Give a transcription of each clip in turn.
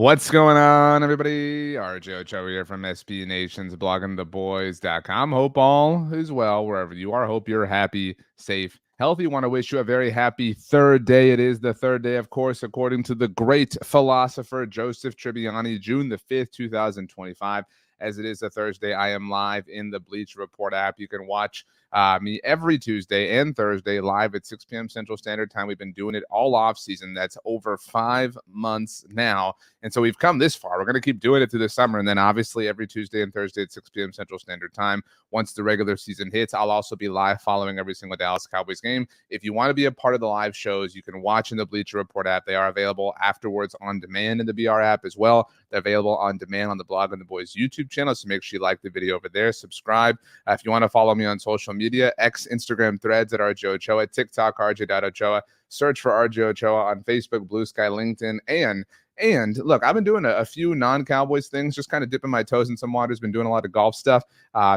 What's going on, everybody? RJ Ochoa here from SB Nation's bloggingtheboys.com. Hope all is well wherever you are. Hope you're happy, safe, healthy. Want to wish you a very happy third day. It is the third day, of course, according to the great philosopher Joseph Tribbiani, June the 5th, 2025. As it is a Thursday, I am live in the Bleacher Report app. You can watch me every Tuesday and Thursday live at 6 p.m. Central Standard Time. We've been doing it all off season. That's over 5 months now. And so we've come this far. We're going to keep doing it through the summer. And then obviously every Tuesday and Thursday at 6 p.m. Central Standard Time. Once the regular season hits, I'll also be live following every single Dallas Cowboys game. If you want to be a part of the live shows, you can watch in the Bleacher Report app. They are available afterwards on demand in the BR app as well. They're available on demand on the Blog and the Boys YouTube channel. So make sure you like the video over there. Subscribe. If you want to follow me on social media, X, Instagram, Threads at RJ Ochoa, TikTok, RJ.Ochoa. Search for RJ Ochoa on Facebook, Blue Sky, LinkedIn, and look, I've been doing a few non-Cowboys things, just kind of dipping my toes in some waters, been doing a lot of golf stuff.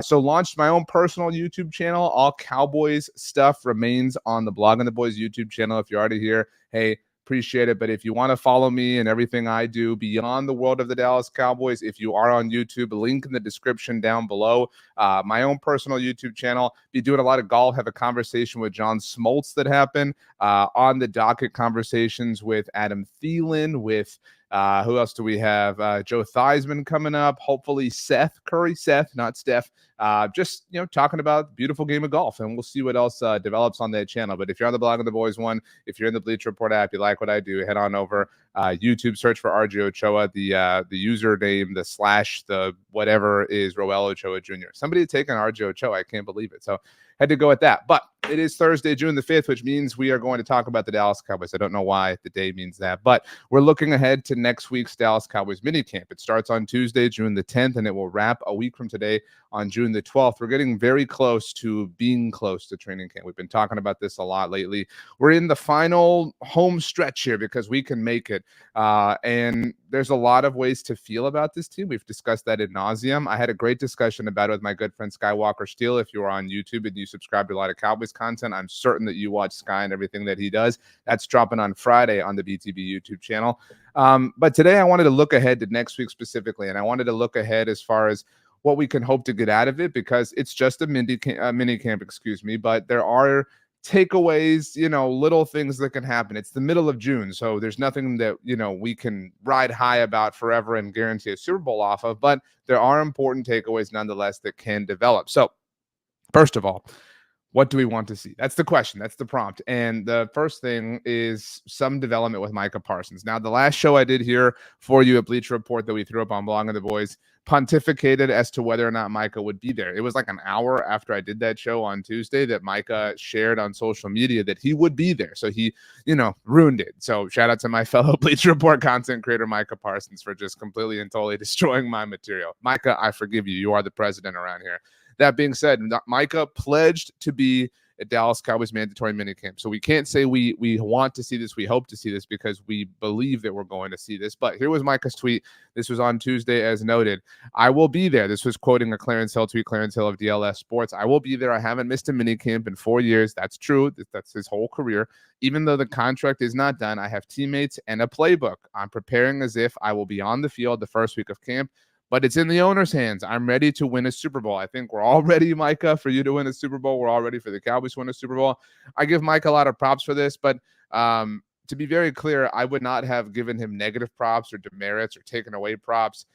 So launched my own personal YouTube channel. All Cowboys stuff remains on the Blog and the Boys YouTube channel. If you're already here, hey, appreciate it. But if you want to follow me and everything I do beyond the world of the Dallas Cowboys, if you are on YouTube, link in the description down below. My own personal YouTube channel. Be doing a lot of golf. Have a conversation with John Smoltz that happened on the docket. Conversations with Adam Thielen, with who else do we have? Joe Theismann coming up. Hopefully Seth Curry, not Steph. Just, talking about the beautiful game of golf, and we'll see what else develops on that channel. But if you're on the Blog of the Boys one, if you're in the Bleacher Report app, you like what I do, head on over YouTube, search for RJ Ochoa. The username, the slash, the whatever is Roel Ochoa Jr. Somebody had taken RJ Ochoa. I can't believe it. So had to go with that. But it is Thursday, June the 5th, which means we are going to talk about the Dallas Cowboys. I don't know why the day means that, but we're looking ahead to next week's Dallas Cowboys minicamp. It starts on Tuesday, June the 10th, and it will wrap a week from today on June the 12th. We're getting very close to being close to training camp. We've been talking about this a lot lately. We're in the final home stretch here because we can make it. And there's a lot of ways to feel about this team. We've discussed that ad nauseum. I had a great discussion about it with my good friend Skywalker Steele. If you are on YouTube and you subscribe to a lot of Cowboys content, I'm certain that you watch Sky and everything that he does. That's dropping on Friday on the BTB YouTube channel. But today I wanted to look ahead to next week specifically, and I wanted to look ahead as far as what we can hope to get out of it, because it's just a mini camp, but there are takeaways, little things that can happen. It's the middle of June, so there's nothing that, we can ride high about forever and guarantee a Super Bowl off of, but there are important takeaways nonetheless that can develop. So first of all, what do we want to see? That's the question. That's the prompt. And the first thing is some development with Micah Parsons. Now, the last show I did here for you at Bleacher Report that we threw up on Blog of the Boys pontificated as to whether or not Micah would be there. It was like an hour after I did that show on Tuesday that Micah shared on social media that he would be there. So he, ruined it. So shout out to my fellow Bleacher Report content creator, Micah Parsons, for just completely and totally destroying my material. Micah, I forgive you. You are the president around here. That being said, Micah pledged to be at Dallas Cowboys mandatory minicamp. So we can't say we want to see this, we hope to see this, because we believe that we're going to see this. But here was Micah's tweet. This was on Tuesday, as noted. I will be there. This was quoting a Clarence Hill tweet, Clarence Hill of DLS Sports. I will be there. I haven't missed a minicamp in 4 years. That's true. That's his whole career. Even though the contract is not done, I have teammates and a playbook. I'm preparing as if I will be on the field the first week of camp. But it's in the owner's hands. I'm ready to win a Super Bowl. I think we're all ready, Micah, for you to win a Super Bowl. We're all ready for the Cowboys to win a Super Bowl. I give Micah a lot of props for this, but to be very clear, I would not have given him negative props or demerits or taken away props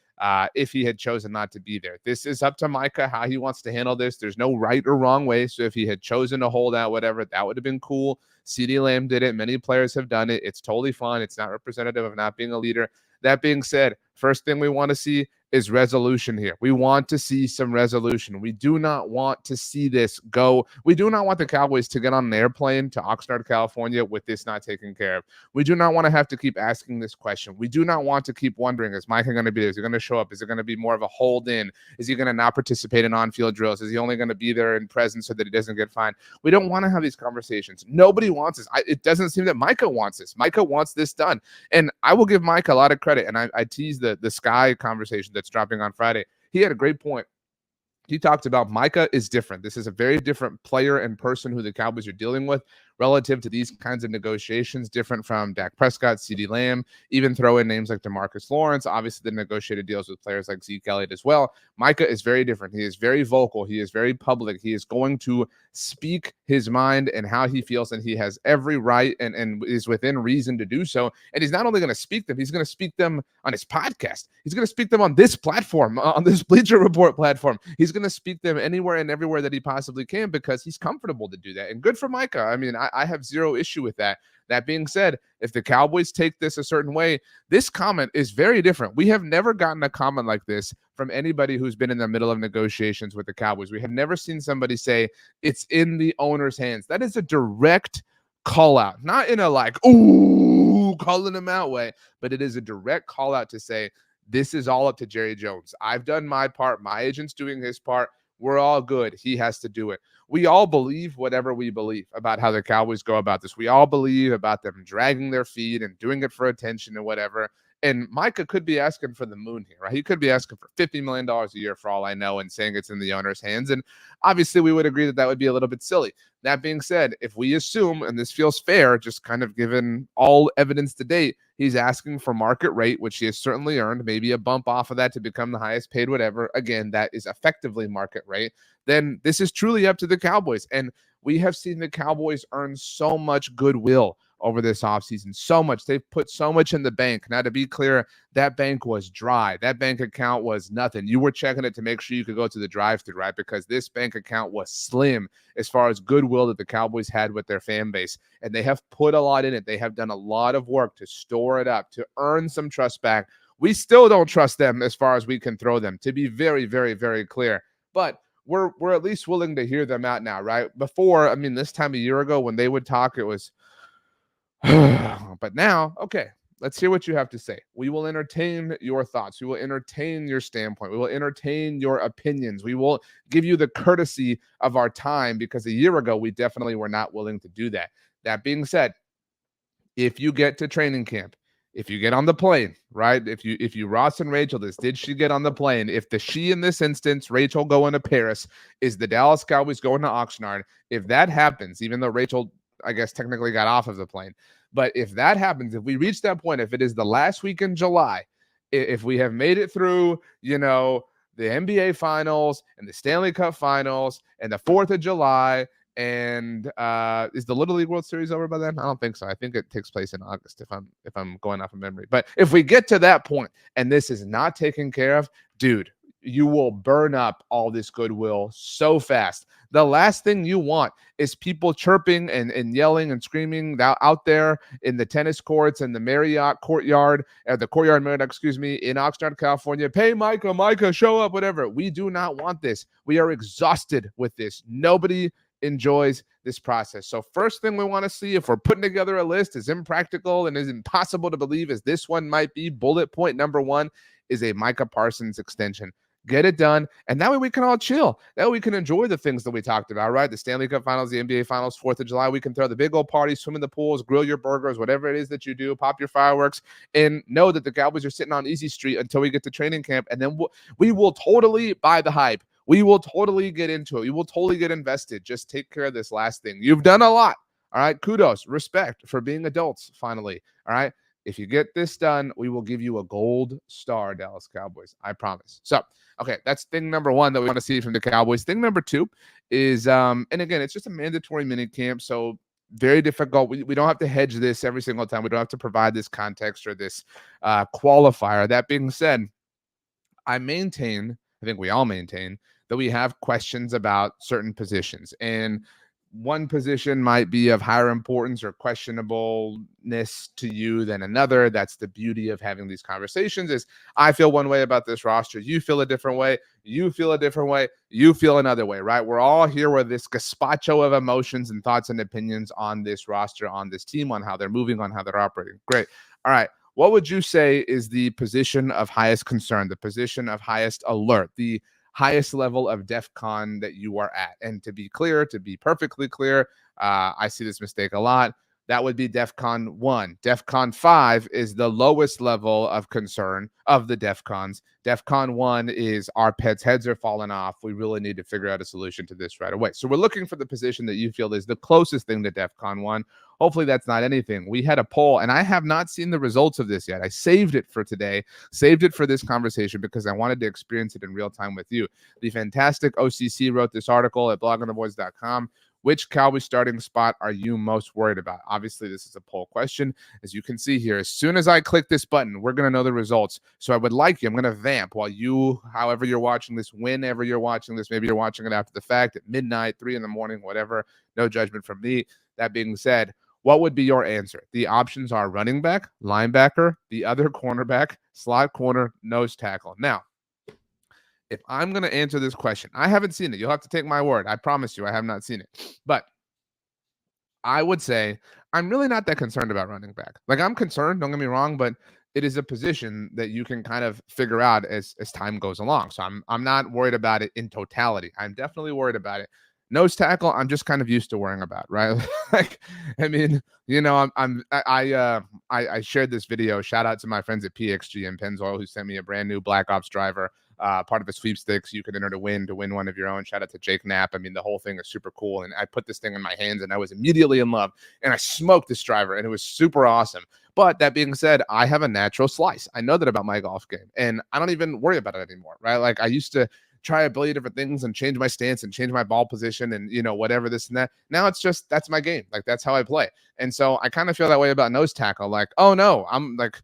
if he had chosen not to be there. This is up to Micah, how he wants to handle this. There's no right or wrong way. So if he had chosen to hold out, whatever, that would have been cool. CeeDee Lamb did it. Many players have done it. It's totally fine. It's not representative of not being a leader. That being said, first thing we want to see is resolution here. We want to see some resolution. We do not want to see this go. We do not want the Cowboys to get on an airplane to Oxnard, California with this not taken care of. We do not want to have to keep asking this question. We do not want to keep wondering, is Micah going to be there? Is he going to show up? Is it going to be more of a hold in? Is he going to not participate in on-field drills? Is he only going to be there in presence so that he doesn't get fined? We don't want to have these conversations. Nobody wants this. It doesn't seem that Micah wants this. Micah wants this done. And I will give Micah a lot of credit. And I teased the Sky conversation that's dropping on Friday. He had a great point. He talked about Micah is different. This is a very different player and person who the Cowboys are dealing with. relative to these kinds of negotiations, different from Dak Prescott, CeeDee Lamb, even throw in names like DeMarcus Lawrence, obviously the negotiated deals with players like Zeke Elliott as well. Micah is very different. He is very vocal. He is very public. He is going to speak his mind and how he feels, and he has every right and is within reason to do so. And he's not only going to speak them, he's going to speak them on his podcast. He's going to speak them on this platform, on this Bleacher Report platform. He's going to speak them anywhere and everywhere that he possibly can because he's comfortable to do that. And good for Micah. I mean, I have zero issue with that. That being said, if the Cowboys take this a certain way, this comment is very different. We have never gotten a comment like this from anybody who's been in the middle of negotiations with the Cowboys. We have never seen somebody say it's in the owner's hands. That is a direct call out, not in a like, ooh, calling him out way, but it is a direct call out to say, this is all up to Jerry Jones. I've done my part. My agent's doing his part. We're all good. He has to do it. We all believe whatever we believe about how the Cowboys go about this. We all believe about them dragging their feet and doing it for attention and whatever. And Micah could be asking for the moon here, right? He could be asking for $50 million a year for all I know and saying it's in the owner's hands. And obviously we would agree that that would be a little bit silly. That being said, if we assume, and this feels fair, just kind of given all evidence to date, he's asking for market rate, which he has certainly earned, maybe a bump off of that to become the highest paid, whatever. Again, that is effectively market rate. Then this is truly up to the Cowboys. And we have seen the Cowboys earn so much goodwill over this offseason, so much. They've put so much in the bank. Now, to be clear, that bank was dry. That bank account was nothing. You were checking it to make sure you could go to the drive-thru, right? Because this bank account was slim as far as goodwill that the Cowboys had with their fan base. And they have put a lot in it. They have done a lot of work to store it up, to earn some trust back. We still don't trust them as far as we can throw them, to be very, very, very clear. But we're at least willing to hear them out now, right? Before, I mean, this time a year ago when they would talk, it was, but now, okay, let's hear what you have to say. We will entertain your thoughts. We will entertain your standpoint. We will entertain your opinions. We will give you the courtesy of our time because a year ago, we definitely were not willing to do that. That being said, if you get to training camp, if you get on the plane, right? If you Ross and Rachel this, did she get on the plane? If the she in this instance, Rachel going to Paris, is the Dallas Cowboys going to Oxnard? If that happens, even though Rachel, I guess, technically got off of the plane, but if that happens, if we reach that point, if it is the last week in July, if we have made it through, the NBA Finals and the Stanley Cup Finals and the 4th of July, and is the Little League World Series over by then? I don't think so. I think it takes place in August if I'm going off of memory. But if we get to that point and this is not taken care of, dude, you will burn up all this goodwill so fast. The last thing you want is people chirping and yelling and screaming out there in the tennis courts and the Marriott courtyard, the courtyard Marriott, in Oxnard, California. Hey, Micah, show up, whatever. We do not want this. We are exhausted with this. Nobody enjoys this process. So first thing we want to see, if we're putting together a list as impractical and as impossible to believe as this one might be, bullet point number 1 is a Micah Parsons extension. Get it done. And that way we can all chill. That way we can enjoy the things that we talked about, right? The Stanley Cup Finals, the NBA Finals, 4th of July. We can throw the big old party, swim in the pools, grill your burgers, whatever it is that you do, pop your fireworks, and know that the Cowboys are sitting on easy street until we get to training camp. And then we will totally buy the hype. We will totally get into it. We will totally get invested. Just take care of this last thing. You've done a lot. All right. Kudos, respect for being adults, finally. All right. If you get this done, we will give you a gold star, Dallas Cowboys. I promise. So, okay, that's thing number 1 that we want to see from the Cowboys. Thing number 2 is, and again, it's just a mandatory mini camp, so very difficult. We don't have to hedge this every single time. We don't have to provide this context or this qualifier. That being said, I think we all maintain that we have questions about certain positions. And one position might be of higher importance or questionableness to you than another. That's the beauty of having these conversations is I feel one way about this roster. You feel a different way. You feel a different way. You feel another way, right? We're all here with this gazpacho of emotions and thoughts and opinions on this roster, on this team, on how they're moving, on how they're operating. Great. All right. What would you say is the position of highest concern, the position of highest alert, the highest level of DEFCON that you are at? And to be clear, to be perfectly clear, I see this mistake a lot. That would be DEFCON 1. DEFCON 5 is the lowest level of concern of the DEFCONs. DEFCON 1 is our pets' heads are falling off. We really need to figure out a solution to this right away. So we're looking for the position that you feel is the closest thing to DEFCON 1. Hopefully that's not anything. We had a poll, and I have not seen the results of this yet. I saved it for today, saved it for this conversation because I wanted to experience it in real time with you. The fantastic OCC wrote this article at bloggingtheboys.com. Which Cowboys starting spot are you most worried about? Obviously, this is a poll question. As you can see here, as soon as I click this button, we're going to know the results. So I would like you, I'm going to vamp while you, however you're watching this, whenever you're watching this, maybe you're watching it after the fact, at midnight, 3 in the morning, whatever. No judgment from me. That being said, what would be your answer? The options are running back, linebacker, the other cornerback, slot corner, nose tackle. Now, if I'm going to answer this question, I haven't seen it. You'll have to take my word. I promise you, I have not seen it. But I would say I'm really not that concerned about running back. Like, I'm concerned, don't get me wrong, but it is a position that you can kind of figure out as time goes along. So I'm not worried about it in totality. I'm definitely worried about it. Nose tackle, I'm just kind of used to worrying about, right? Like, I mean, you know, I shared this video. Shout out to my friends at PXG in Pennzoil who sent me a brand new Black Ops driver. Part of a sweepstakes you can enter to win one of your own. Shout out to Jake Knapp. I mean, the whole thing is super cool. And I put this thing in my hands and I was immediately in love. And I smoked this driver and it was super awesome. But that being said, I have a natural slice. I know that about my golf game and I don't even worry about it anymore, right? Like, I used to try a billion different things and change my stance and change my ball position and, you know, whatever this and that. Now it's just, that's my game. Like, that's how I play. And so I kind of feel that way about nose tackle. Like, oh no, I'm like,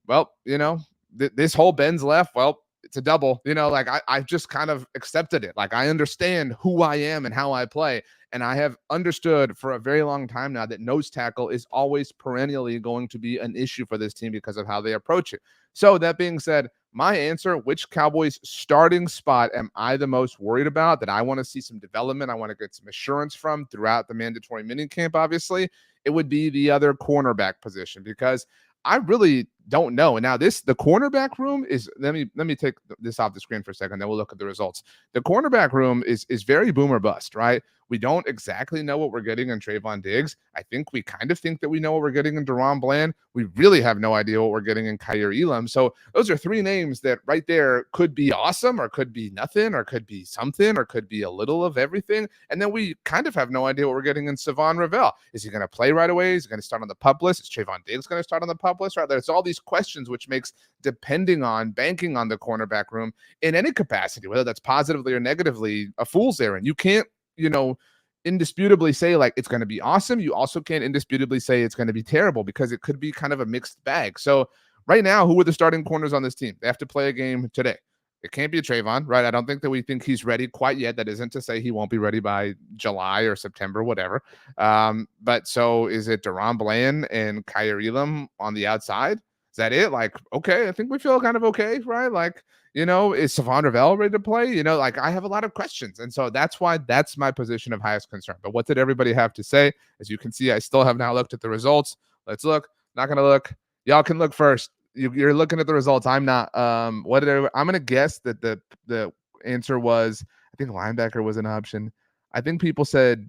well, you know, this whole bends left. Well, it's a double, you know, like I've just kind of accepted it. Like, I understand who I am and how I play. And I have understood for a very long time now that nose tackle is always perennially going to be an issue for this team because of how they approach it. So that being said, my answer, which Cowboys starting spot am I the most worried about that I want to see some development, I want to get some assurance from throughout the mandatory minicamp, obviously, it would be the other cornerback position because I really don't know. And now the cornerback room is, let me take this off the screen for a second, then we'll look at the results. The cornerback room is very boom or bust, right? We don't exactly know what we're getting in Trayvon Diggs. I think we kind of think that we know what we're getting in Deron Bland. We really have no idea what we're getting in Kaiir Elam. So those are three names that right there could be awesome or could be nothing or could be something or could be a little of everything. And then we kind of have no idea what we're getting in Savon Ravel. Is he going to play right away? Is he going to start on the pup list? Is Trayvon Diggs going to start on the pup list? Right? There's all these questions, which makes banking on the cornerback room in any capacity, whether that's positively or negatively, a fool's errand. You can't, you know, indisputably say like it's going to be awesome. You also can't indisputably say it's going to be terrible because it could be kind of a mixed bag. So right now, who are the starting corners on this team? They have to play a game today. It can't be a Trayvon, right? I don't think that we think he's ready quite yet. That isn't to say he won't be ready by July or September, whatever. But so is it Deron Bland and Kaiir Elam on the outside? Is that it? Like, okay, I think we feel kind of okay, right? Like, you know, is Savon Ravel ready to play? You know, like I have a lot of questions. And so that's why that's my position of highest concern. But what did everybody have to say? As you can see, I still have not looked at the results. Let's look. Not going to look. Y'all can look first. You're looking at the results. I'm not. I'm going to guess that the answer was, I think linebacker was an option. I think people said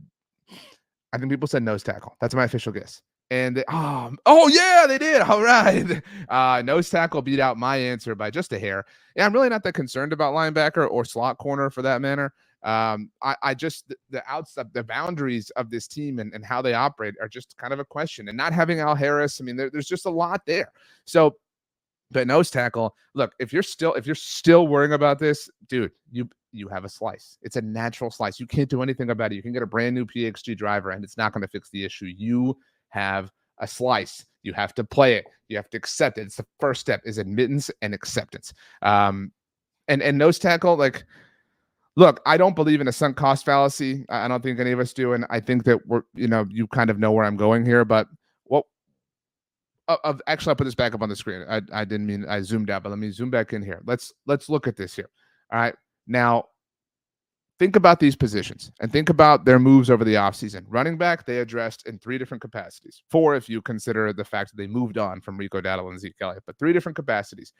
nose tackle. That's my official guess. And oh yeah, they did. All right. Nose tackle beat out my answer by just a hair. Yeah, I'm really not that concerned about linebacker or slot corner for that matter. I just the boundaries of this team and how they operate are just kind of a question. And not having Al Harris, I mean, there's just a lot there. So, but nose tackle, look, if you're still worrying about this, dude, you have a slice. It's a natural slice. You can't do anything about it. You can get a brand new PXG driver and it's not going to fix the issue. You have a slice. You have to play it. You have to accept it. It's the first step is admittance and acceptance. And nose tackle, like, look, I don't believe in a sunk cost fallacy. I don't think any of us do. And I think that you kind of know where I'm going here, but actually, I'll put this back up on the screen. I didn't mean I zoomed out, but let me zoom back in here. Let's look at this here. All right. Now, think about these positions and think about their moves over the offseason. Running back, they addressed in 3 different capacities. 4 if you consider the fact that they moved on from Rico Dowdle and Zeke Elliott, but 3 different capacities.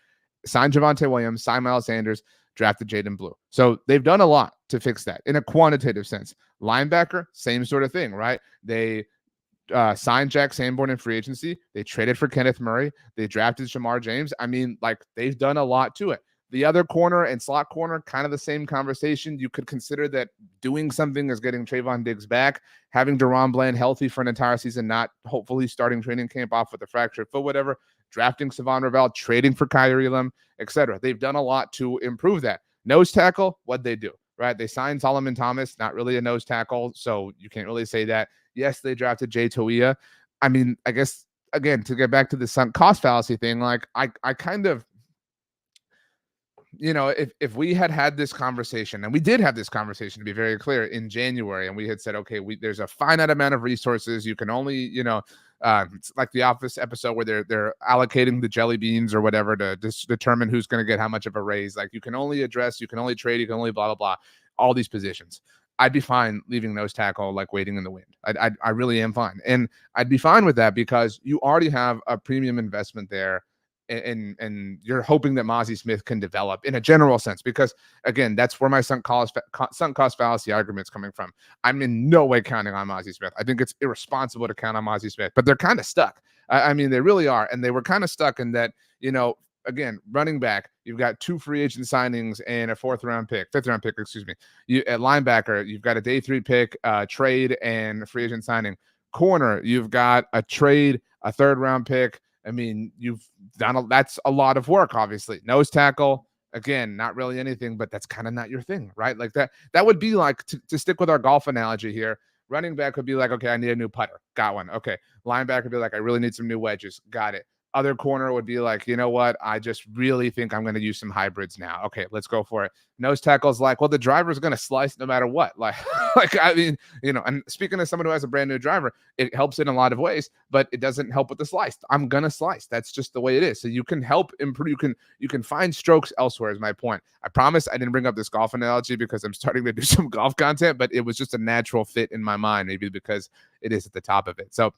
Signed Javonte Williams, signed Miles Sanders, drafted Jaden Blue. So they've done a lot to fix that in a quantitative sense. Linebacker, same sort of thing, right? They signed Jack Sanborn in free agency. They traded for Kenneth Murray. They drafted Shamar James. I mean, like, they've done a lot to it. The other corner and slot corner, kind of the same conversation. You could consider that doing something is getting Trayvon Diggs back, having Deron Bland healthy for an entire season, not hopefully starting training camp off with a fractured foot, whatever, drafting Savon Ravel, trading for Kyrie Elam, etc. They've done a lot to improve that. Nose tackle, what'd they do? Right? They signed Solomon Thomas, not really a nose tackle, so you can't really say that. Yes, they drafted Jay Toia. I mean, I guess, again, to get back to the sunk cost fallacy thing, like, I kind of, if we had this conversation, and we did have this conversation, to be very clear, in January, and we had said, okay, there's a finite amount of resources. You can only, it's like the Office episode where they're allocating the jelly beans or whatever to determine who's going to get how much of a raise. Like, you can only address, you can only trade, you can only blah, blah, blah, all these positions. I'd be fine leaving nose tackle, like, waiting in the wind. I really am fine. And I'd be fine with that because you already have a premium investment there. And you're hoping that Mozzie Smith can develop in a general sense, because, again, that's where my sunk cost fallacy argument is coming from. I'm in no way counting on Mozzie Smith. I think it's irresponsible to count on Mozzie Smith, but they're kind of stuck. I mean, they really are. And they were kind of stuck in that, again, running back, you've got 2 free agent signings and a fifth round pick, excuse me. At linebacker, you've got a day 3 pick, trade, and a free agent signing. Corner, you've got a trade, a 3rd round pick. I mean, you've done that's a lot of work, obviously. Nose tackle, again, not really anything, but that's kind of not your thing, right? Like, that would be like, to stick with our golf analogy here, running back would be like, okay, I need a new putter. Got one. Okay. Linebacker would be like, I really need some new wedges. Got it. Other corner would be like, you know what? I just really think I'm going to use some hybrids now. Okay, let's go for it. Nose tackle's like, well, the driver's going to slice no matter what. Like, I mean, and speaking as someone who has a brand new driver, it helps in a lot of ways, but it doesn't help with the slice. I'm going to slice. That's just the way it is. So you can help improve. You can find strokes elsewhere, is my point. I promise I didn't bring up this golf analogy because I'm starting to do some golf content, but it was just a natural fit in my mind, maybe because it is at the top of it. So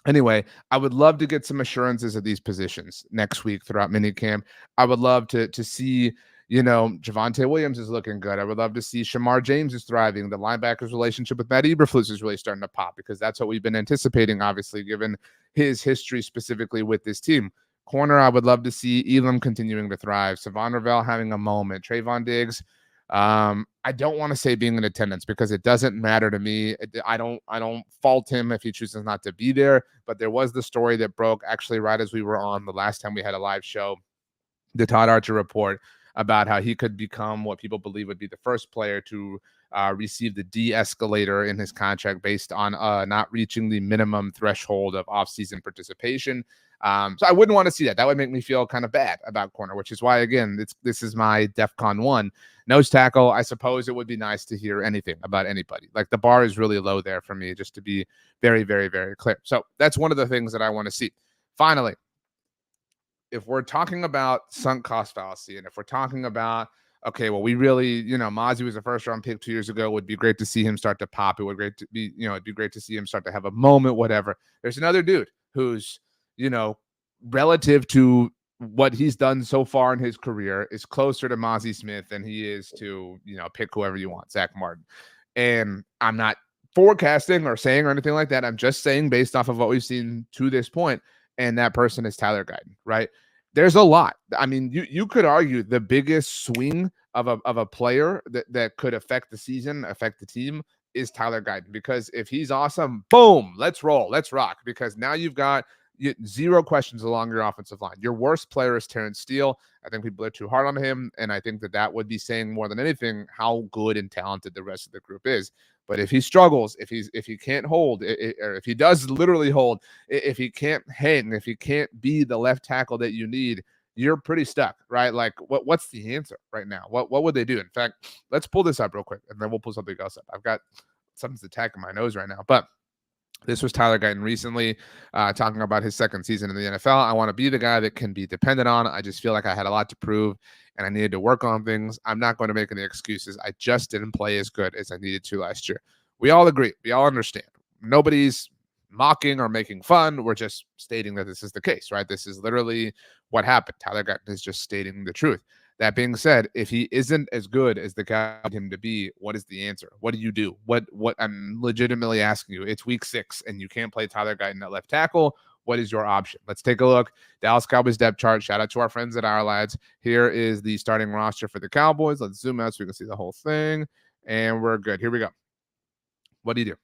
anyway, I would love to get some assurances of these positions next week throughout minicamp. I would love to see, Javonte Williams is looking good. I would love to see Shamar James is thriving. The linebackers relationship with Matt Eberflus is really starting to pop, because that's what we've been anticipating, obviously, given his history specifically with this team. Corner, I would love to see Elam continuing to thrive. Savon Ravel having a moment. Trayvon Diggs, I don't want to say being in attendance, because it doesn't matter to me. I don't fault him if he chooses not to be there, but there was the story that broke actually right as we were on the last time we had a live show, the Todd Archer report, about how he could become what people believe would be the first player to receive the de-escalator in his contract based on not reaching the minimum threshold of offseason participation. So I wouldn't want to see that. That would make me feel kind of bad about corner, which is why, again, this is my DEFCON 1. Nose tackle, I suppose it would be nice to hear anything about anybody. Like, the bar is really low there for me, just to be very, very, very clear. So that's one of the things that I want to see. Finally, if we're talking about sunk cost fallacy, and if we're talking about, okay, well, we really, Mozzie was a 1st-round pick 2 years ago. It would be great to see him start to pop. It'd be great to see him start to have a moment, whatever. There's another dude who's, relative to what he's done so far in his career, is closer to Mozzie Smith than he is to, pick whoever you want, Zach Martin. And I'm not forecasting or saying or anything like that. I'm just saying based off of what we've seen to this point. And that person is Tyler Guyton, right? There's a lot. I mean, you could argue the biggest swing of a player that could affect the season, affect the team, is Tyler Guyton. Because if he's awesome, boom, let's roll, let's rock. Because now you've got 0 questions along your offensive line. Your worst player is Terrence Steele. I think people are too hard on him, and I think that would be saying more than anything how good and talented the rest of the group is. But if he struggles, if he can't hold, or if he does literally hold, if he can't hang, if he can't be the left tackle that you need, you're pretty stuck, right? Like, what's the answer right now? What would they do? In fact, let's pull this up real quick, and then we'll pull something else up. I've got something's attacking my nose right now, but this was Tyler Guyton recently talking about his 2nd season in the NFL. I want to be the guy that can be depended on. I just feel like I had a lot to prove, and I needed to work on things. I'm not going to make any excuses. I just didn't play as good as I needed to last year. We all agree. We all understand. Nobody's mocking or making fun. We're just stating that this is the case, right? This is literally what happened. Tyler Guyton is just stating the truth. That being said, if he isn't as good as the guy need him to be, what is the answer? What do you do? What I'm legitimately asking you. It's week 6 and you can't play Tyler Guyton at left tackle. What is your option? Let's take a look. Dallas Cowboys depth chart. Shout out to our friends at Our Lads. Here is the starting roster for the Cowboys. Let's zoom out so we can see the whole thing. And we're good. Here we go. What do you do?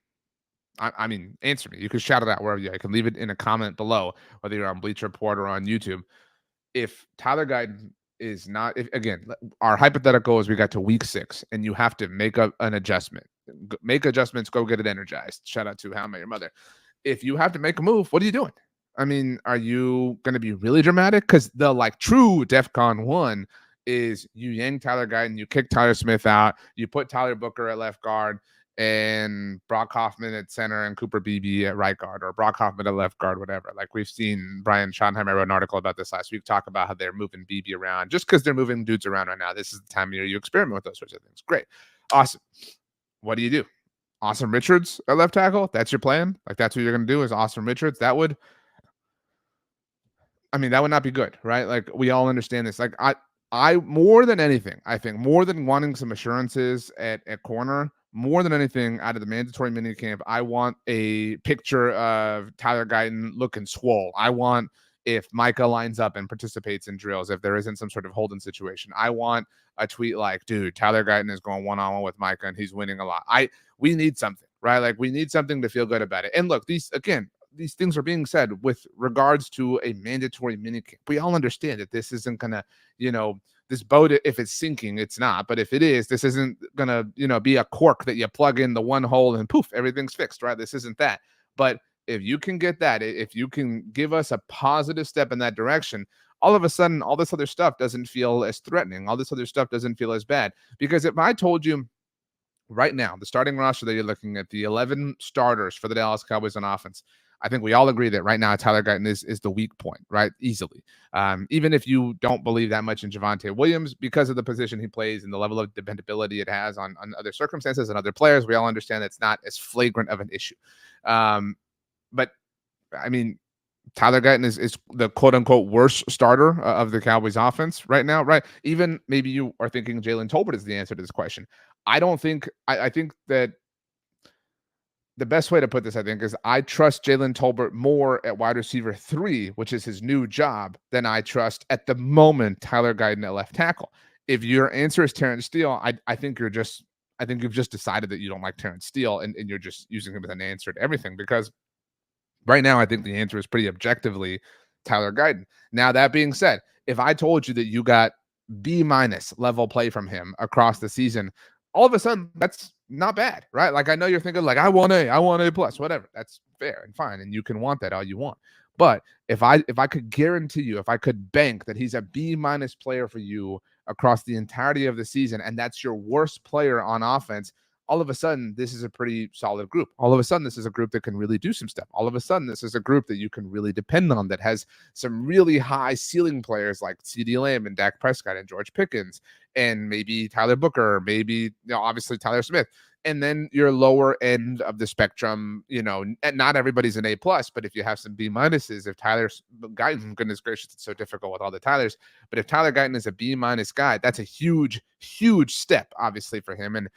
I mean, answer me. You can shout it out wherever you are. You can leave it in a comment below, whether you're on Bleacher Report or on YouTube. If Tyler Guyton is not, if, again, our hypothetical is we got to week 6 and you have to make an adjustment. Make adjustments, go get it energized. Shout out to How I Met Your Mother. If you have to make a move, what are you doing? I mean, are you going to be really dramatic? Because the true DEFCON 1 is you yank Tyler Guyton, you kick Tyler Smith out, you put Tyler Booker at left guard, and Brock Hoffman at center and Cooper Beebe at right guard, or Brock Hoffman at left guard, whatever. Like we've seen Brian Schottenheimer wrote an article about this last week, talk about how they're moving Beebe around. Just because they're moving dudes around right now, this is the time of year you experiment with those sorts of things. Great. Awesome. What do you do? Awesome Richards at left tackle? That's your plan? Like that's what you're going to do is Awesome Richards? That would not be good, right? Like we all understand this. Like I more than anything, I think more than wanting some assurances at corner, more than anything out of the mandatory minicamp, I want a picture of Tyler Guyton looking swole. I want if Micah lines up and participates in drills, if there isn't some sort of holding situation. I want a tweet like, dude, Tyler Guyton is going one-on-one with Micah and he's winning a lot. We need something, right? Like we need something to feel good about it. And look, these things are being said with regards to a mandatory minicamp. We all understand that this isn't gonna, this boat, if it's sinking, it's not. But if it is, this isn't gonna, be a cork that you plug in the one hole and poof, everything's fixed, right? This isn't that. But if you can get that, if you can give us a positive step in that direction, all of a sudden, all this other stuff doesn't feel as threatening. All this other stuff doesn't feel as bad. Because if I told you right now, the starting roster that you're looking at, the 11 starters for the Dallas Cowboys on offense, I think we all agree that right now Tyler Guyton is the weak point, right? Easily. Even if you don't believe that much in Javonte Williams because of the position he plays and the level of dependability it has on other circumstances and other players, we all understand it's not as flagrant of an issue. But I mean, Tyler Guyton is the quote unquote worst starter of the Cowboys offense right now, right? Even maybe you are thinking Jalen Tolbert is the answer to this question. I don't think, I think that the best way to put this, I think, is I trust Jalen Tolbert more at wide receiver 3, which is his new job, than I trust at the moment Tyler Guyton at left tackle. If your answer is Terrence Steele, I think you've just decided that you don't like Terrence Steele and you're just using him as an answer to everything, because right now I think the answer is pretty objectively Tyler Guyton. Now, that being said, if I told you that you got B- level play from him across the season, all of a sudden that's not bad, right? Like I know you're thinking like I want A plus, whatever. That's fair and fine, and you can want that all you want. But if I could guarantee you, if I could bank that he's a B- player for you across the entirety of the season, and that's your worst player on offense, all of a sudden this is a pretty solid group. All of a sudden this is a group that can really do some stuff. All of a sudden this is a group that you can really depend on, that has some really high ceiling players like CeeDee Lamb and Dak Prescott and George Pickens and maybe Tyler Booker, maybe obviously Tyler Smith. And then your lower end of the spectrum, not everybody's an A plus, but if you have some B minuses, if Tyler Guyton, goodness gracious, it's so difficult with all the Tylers, but if Tyler Guyton is a B minus guy, that's a huge, huge step, obviously, for him. And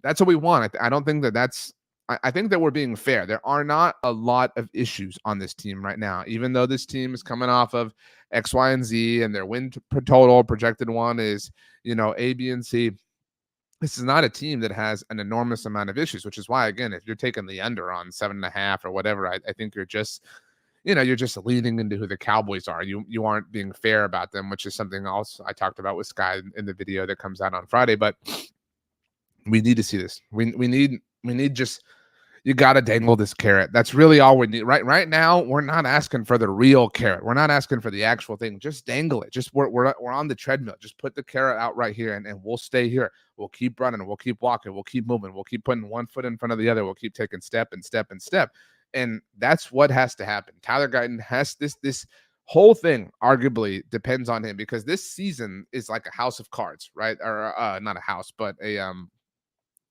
that's what we want. I don't think I think that we're being fair. There are not a lot of issues on this team right now, even though this team is coming off of X, Y, and Z, and their win total projected one is, A, B, and C. This is not a team that has an enormous amount of issues, which is why, again, if you're taking the under on 7.5 or whatever, I think you're just, you're just leaning into who the Cowboys are. You aren't being fair about them, which is something else I talked about with Sky in the video that comes out on Friday. But we need to see this. We need just, you got to dangle this carrot. That's really all we need. Right now, we're not asking for the real carrot. We're not asking for the actual thing. Just dangle it. Just we're on the treadmill. Just put the carrot out right here, and we'll stay here. We'll keep running. We'll keep walking. We'll keep moving. We'll keep putting one foot in front of the other. We'll keep taking step and step and step. And that's what has to happen. Tyler Guyton has this whole thing arguably depends on him, because this season is like a house of cards, right? Or not a house, but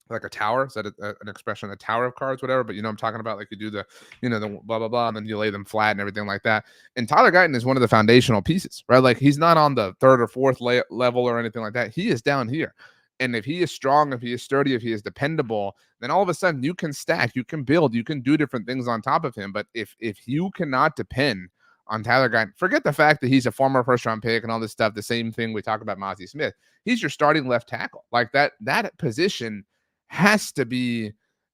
like a tower. Is that an expression? A tower of cards, whatever. But you know, I'm talking about like you do the, you know, the blah blah blah, and then you lay them flat and everything like that. And Tyler Guyton is one of the foundational pieces, right? Like he's not on the third or fourth level or anything like that. He is down here. And if he is strong, if he is sturdy, if he is dependable, then all of a sudden you can stack, you can build, you can do different things on top of him. But if you cannot depend on Tyler Guyton, forget the fact that he's a former first round pick and all this stuff. The same thing we talk about Mozzie Smith. He's your starting left tackle. Like that position has to be,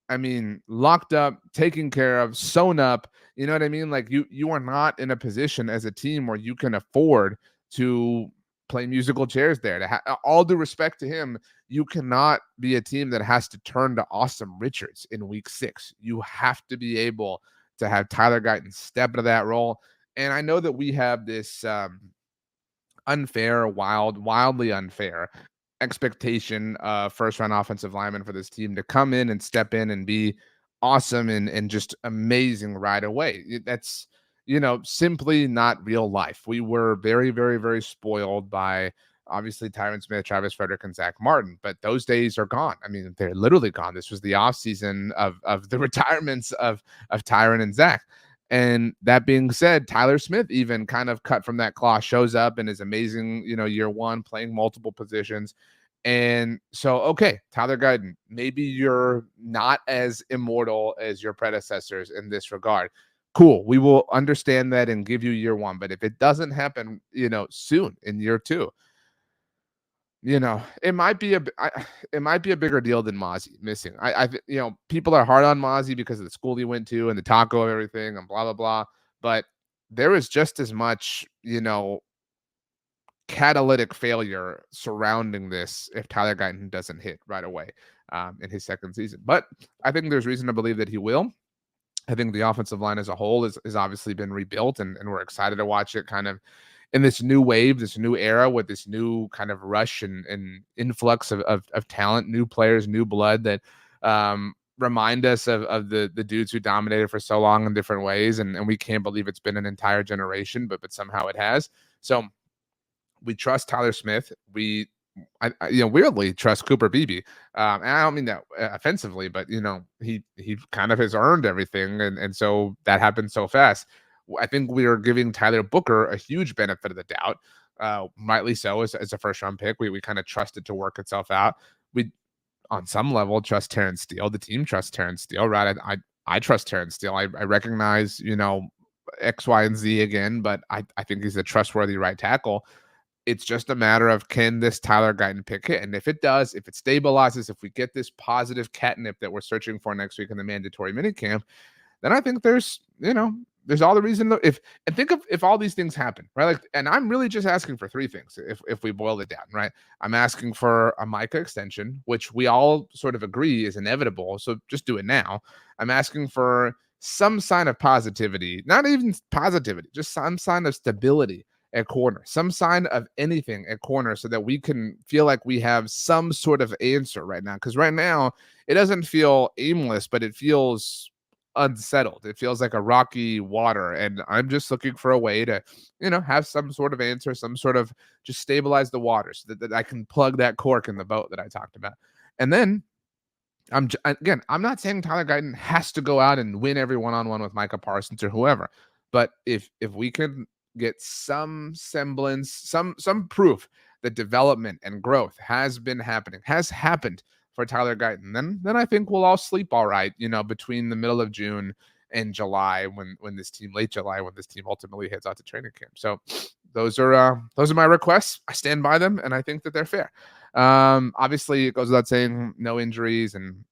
I mean, locked up, taken care of, sewn up. You know what I mean? Like you are not in a position as a team where you can afford to play musical chairs there. All due respect to him, you cannot be a team that has to turn to Austin Richards in week 6. You have to be able to have Tyler Guyton step into that role. And I know that we have this wildly unfair expectation first round offensive lineman for this team to come in and step in and be awesome and just amazing right away. That's, you know, simply not real life. We were very, very, very spoiled by obviously Tyron Smith, Travis Frederick, and Zach Martin, but those days are gone. I mean, they're literally gone. This was the offseason of the retirements of Tyron and Zach. And that being said, Tyler Smith even kind of cut from that cloth, shows up and is amazing, you know, year one, playing multiple positions. And so, okay, Tyler Guyton, maybe you're not as immortal as your predecessors in this regard. Cool. We will understand that and give you year one. But if it doesn't happen, you know, soon in year 2, you know, it might be a bigger deal than Mozzie missing. You know, people are hard on Mozzie because of the school he went to and the taco and everything and blah blah blah. But there is just as much, you know, catalytic failure surrounding this if Tyler Guyton doesn't hit right away in his second season. But I think there's reason to believe that he will. I think the offensive line as a whole is obviously been rebuilt, and we're excited to watch it kind of in this new wave, this new era with this new kind of rush and influx of talent, new players, new blood that remind us of the dudes who dominated for so long in different ways. And we can't believe it's been an entire generation, but somehow it has. So we trust Tyler Smith. You know, weirdly trust Cooper Beebe. And I don't mean that offensively, but you know, he kind of has earned everything, and so that happened so fast. I think we are giving Tyler Booker a huge benefit of the doubt, rightly so, as a first round pick. We kind of trust it to work itself out. We, on some level, trust Terrence Steele. The team trusts Terrence Steele, right? I trust Terrence Steele. I recognize, you know, X, Y, and Z again, but I think he's a trustworthy right tackle. It's just a matter of, can this Tyler Guyton pick hit? And if it does, if it stabilizes, if we get this positive catnip that we're searching for next week in the mandatory minicamp, then I think there's, you know, there's all the reason to, and think of if all these things happen, right? Like, and I'm really just asking for 3 things if we boil it down, right? I'm asking for a Micah extension, which we all sort of agree is inevitable. So just do it now. I'm asking for some sign of positivity, not even positivity, just some sign of stability at corner, some sign of anything at corner, so that we can feel like we have some sort of answer right now. Because right now it doesn't feel aimless, but it feels unsettled. It feels like a rocky water, and I'm just looking for a way to, you know, have some sort of answer, some sort of just stabilize the water so that I can plug that cork in the boat that I talked about. And then I'm not saying Tyler Guyton has to go out and win every one-on-one with Micah Parsons or whoever, but if we can get some semblance, some proof that development and growth has happened for Tyler Guyton, then I think we'll all sleep all right, you know, between the middle of June and July when late July, when this team ultimately heads out to training camp. So those are my requests. I stand by them, and I think that they're fair. Obviously it goes without saying, no injuries and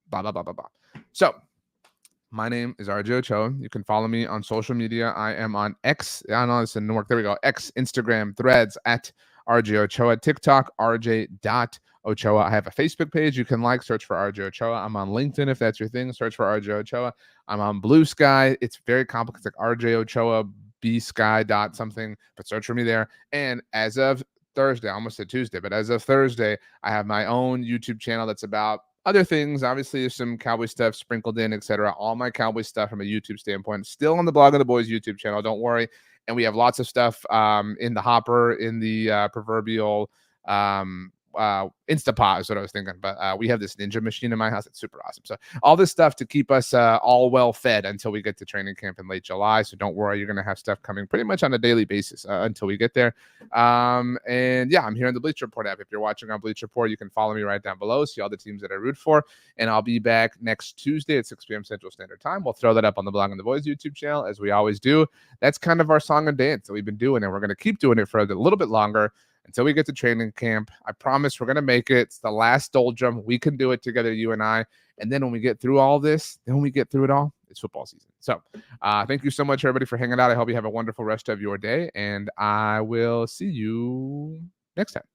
blah blah blah blah blah. So my name is RJ Ochoa. You can follow me on social media. I am on X. I know it's in Newark. There we go. X, Instagram, Threads at RJ Ochoa, TikTok, RJ.Ochoa. I have a Facebook page. You can search for RJ Ochoa. I'm on LinkedIn if that's your thing. Search for RJ Ochoa. I'm on Blue Sky. It's very complicated. It's like RJ Ochoa, bsky dot something, but search for me there. And as of Thursday, I almost said Tuesday, but as of Thursday, I have my own YouTube channel that's about other things. Obviously, there's some Cowboy stuff sprinkled in, etc. All my Cowboy stuff from a YouTube standpoint, still on the Blog of the Boys YouTube channel. Don't worry. And we have lots of stuff in the hopper, in the proverbial Instapot is what I was thinking. But we have this ninja machine in my house. It's super awesome. So all this stuff to keep us all well fed until we get to training camp in late July. So don't worry, you're going to have stuff coming pretty much on a daily basis until we get there. And yeah, I'm here in the Bleacher Report app. If you're watching on Bleacher Report, you can follow me right down below, see all the teams that I root for. And I'll be back next Tuesday at 6 p.m. Central Standard Time. We'll throw that up on the Blog and the Boys YouTube channel, as we always do. That's kind of our song and dance that we've been doing, and we're going to keep doing it for a little bit longer until we get to training camp. I promise we're going to make it. It's the last doldrum. We can do it together, you and I. And then when we get through all this, then when we get through it all, it's football season. So thank you so much, everybody, for hanging out. I hope you have a wonderful rest of your day, and I will see you next time.